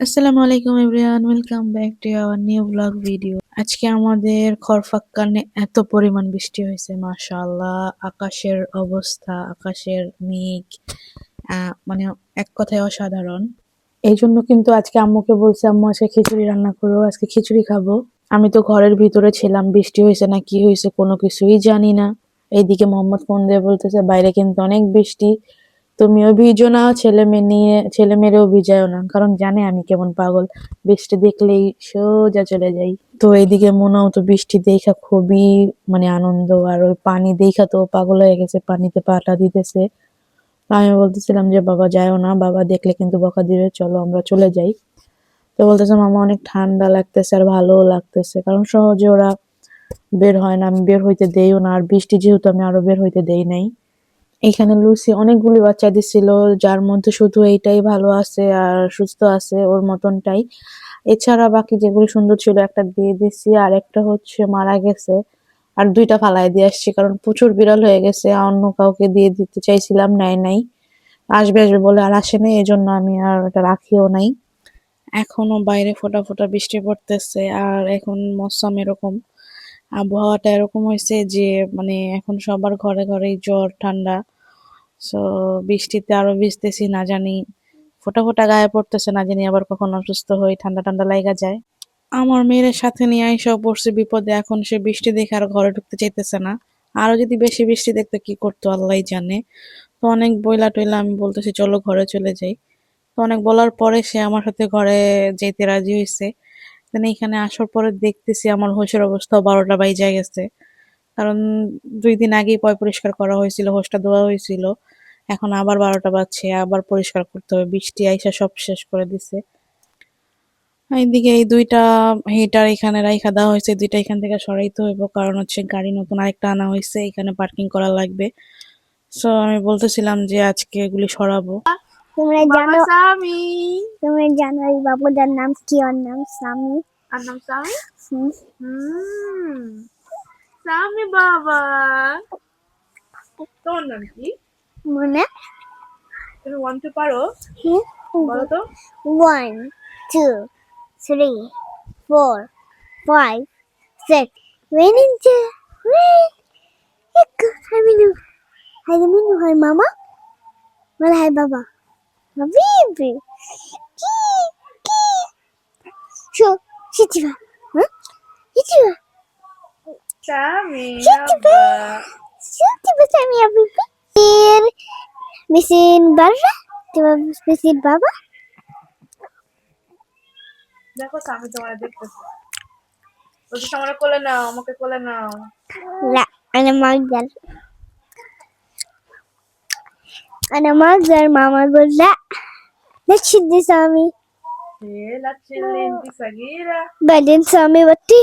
আসসালামু আলাইকুম everyone, welcome back to our new blog video. আজকে আমাদের খরফাক্কানে এত পরিমাণ বৃষ্টি হয়েছে, মাশাআল্লাহ। আকাশের অবস্থা, আকাশের মেঘ, মানে এক কথায় অসাধারণ। এই জন্য কিন্তু আজকে আম্মুকে বলছি, আম্মু আজকে খিচুড়ি রান্না করো, আজকে খিচুড়ি খাবো। আমি তো ঘরের ভিতরে ছিলাম, বৃষ্টি হয়েছে না কি হয়েছে কোনো কিছুই জানি না। এইদিকে মোহাম্মদ ফোন দিয়ে বলতেছে বাইরে কিন্তু অনেক বৃষ্টি, তুমিও ভিজো না, ছেলে মেয়েরেও ভিজায়ও না, কারণ জানে আমি কেমন পাগল, বৃষ্টি দেখলেই সোজা চলে যাই। তো এইদিকে মনেও তো বৃষ্টি দেখা খুবই মানে আনন্দ, আর ওই পানি দেখা তো পাগল হয়ে গেছে, পানিতে পাটা দিতেছে। আমি বলতেছিলাম যে বাবা যায়ও না, বাবা দেখলে কিন্তু বকা দিবে, চলো আমরা চলে যাই। তো বলতেছে মামা অনেক ঠান্ডা লাগতেছে আর ভালোও লাগতেছে, কারণ সহজে ওরা বের হয় না, আমি বের হইতে দেইও না, আর বৃষ্টি যেহেতু আমি আরো বের হইতে দেই নাই। এখানে লুসি অনেকগুলি বাচ্চা দিছিল, যার মধ্যে শুধু এইটাই ভালো আছে আর সুস্থ আছে ওর মতনটাই। এছাড়া বাকি যেগুলি সুন্দর ছিল একটা দিয়ে দিছি, আর একটা হচ্ছে মারা গেছে, আর দুইটা ফালাই দিয়ে আসছি, কারণ প্রচুর বিড়াল হয়ে গেছে। অন্য কাউকে দিয়ে দিতে চাইছিলাম, নেয় নাই, আসবে আসবে বলে আর আসে নাই, এই জন্য আমি আর ওটা রাখিও নাই। এখনো বাইরে ফোঁটা ফোঁটা বৃষ্টি পড়তেছে, আর এখন মৌসুম এরকম, আবহাওয়াটা এরকম হয়েছে যে মানে এখন সবার ঘরে ঘরেই জ্বর ঠান্ডা। সো বৃষ্টিতে আরো ভিজতেছি, না জানি ফোঁটা ফোঁটা গায়ে পড়তেছে, না জানি আবার কখন অসুস্থ হই, ঠান্ডা ঠান্ডা লাইগা যায়। আমার মেয়ের সাথে নিয়ে আইসাও পড়ছে বিপদে, এখন সে বৃষ্টি দেখে আর ঘরে ঢুকতে চাইতেছে না। আরো যদি বেশি বৃষ্টি দেখতে কি করতো আল্লাহই জানে। তো অনেক বইলা টইলা আমি বলতেছি চলো ঘরে চলে যাই। তো অনেক বলার পরে সে আমার সাথে ঘরে যেতে রাজি হয়েছে। এখানে আসার পরে দেখতেছি আমার হোশের অবস্থা 12টা বাইজা গেছে, কারণ 2 দিন আগেই পরিষ্কার করা হয়েছিল, হোসটা ধোয়া হয়েছিল। এখন আবার 12টা বাজছে, আবার পরিষ্কার করতে হবে, বৃষ্টি আইসা সব শেষ করে দিছে। এইদিকে এই দুইটা হিটার এখানে রাইখা দেওয়া হয়েছে, দুইটা এখান থেকে সরাইতে হইব, কারণ হচ্ছে গাড়ি নতুন আরেকটা আনা হয়েছে, এখানে পার্কিং করা লাগবে। সো আমি বলতেছিলাম যে আজকে এগুলি সরাবো। তোমরা জানো এই বাবুটার নাম কি? ওর নাম সামি। আর নাম সামি? সামি বাবা। তোমার নাম কি? মনে তুমি 1 2 পারো? বলো তো। 1 2 3 4 5 6 Raining rain. Hi Minu. Hi Minu. Hi Mama. Well, hi Baba. Baby. Şu. Şitiba. Huh? Şitiba. Sami. Şitiba. Şitiba Sami ya baby. Mesin barra. Tiba mesin Baba. দেখো স্বামী তোমার দেখতেছে, বলছি আমার কোলে নাও, আমাকে কোলে নাও। لا أنا ما أقدر. أنا ما أقدر. ماما تقول لا لا تشدي سامي. ايه لا تشيلي انتي صغيرة. بعدين سامي بطي